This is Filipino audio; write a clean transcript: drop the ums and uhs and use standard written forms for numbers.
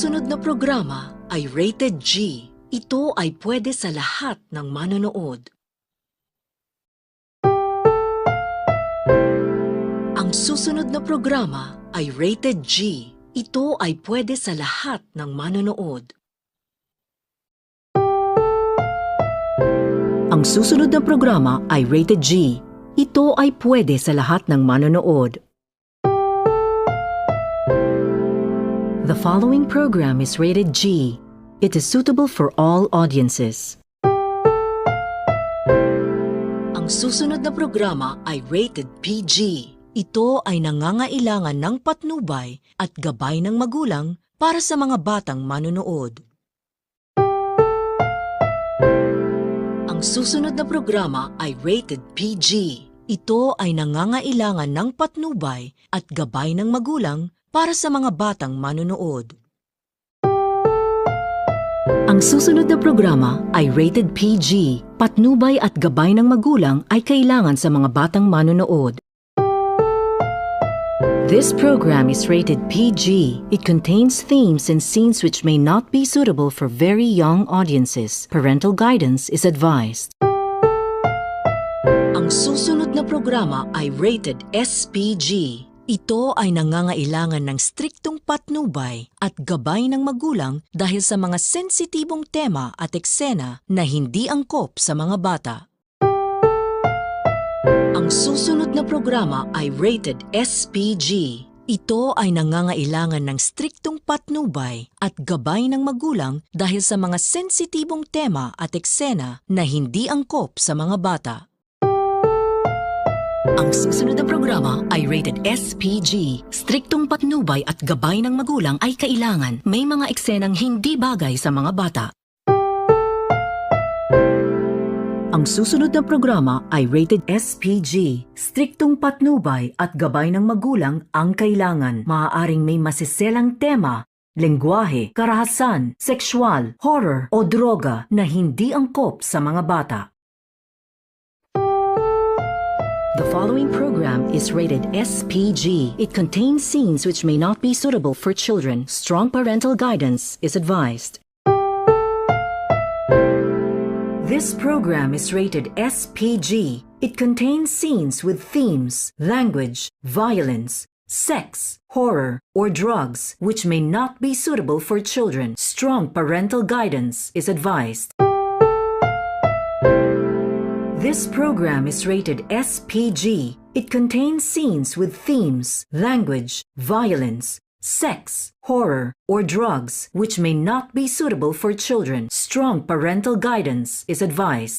susunod na programa ay rated G. Ito ay pwede sa lahat ng manonood. Ang susunod na programa ay rated G. Ito ay pwede sa lahat ng manonood. Ang susunod na programa ay rated G. Ito ay pwede sa lahat ng manonood. The following program is rated G. It is suitable for all audiences. Ang susunod na programa ay rated PG. Ito ay nangangailangan ng patnubay at gabay ng magulang para sa mga batang manonood. Ang susunod na programa ay rated PG. Ito ay nangangailangan ng patnubay at gabay ng magulang para sa mga batang manonood. Ang susunod na programa ay rated PG. Patnubay at gabay ng magulang ay kailangan sa mga batang manonood. This program is rated PG. It contains themes and scenes which may not be suitable for very young audiences. Parental guidance is advised. Ang susunod na programa ay rated SPG. Ito ay nangangailangan ng striktong patnubay at gabay ng magulang dahil sa mga sensitibong tema at eksena na hindi angkop sa mga bata. Ang susunod na programa ay rated SPG. Ito ay nangangailangan ng striktong patnubay at gabay ng magulang dahil sa mga sensitibong tema at eksena na hindi angkop sa mga bata. Ang susunod na programa ay rated SPG. Striktong patnubay at gabay ng magulang ay kailangan. May mga eksenang hindi bagay sa mga bata. Ang susunod na programa ay rated SPG. Striktong patnubay at gabay ng magulang ang kailangan. Maaaring may masiselang tema, lengguwahe, karahasan, sexual, horror o droga na hindi angkop sa mga bata. The following program is rated SPG. It contains scenes which may not be suitable for children. Strong parental guidance is advised. This program is rated SPG. It contains scenes with themes, language, violence, sex, horror, or drugs which may not be suitable for children. Strong parental guidance is advised. This program is rated SPG. It contains scenes with themes, language, violence, sex, horror, or drugs which may not be suitable for children. Strong parental guidance is advised.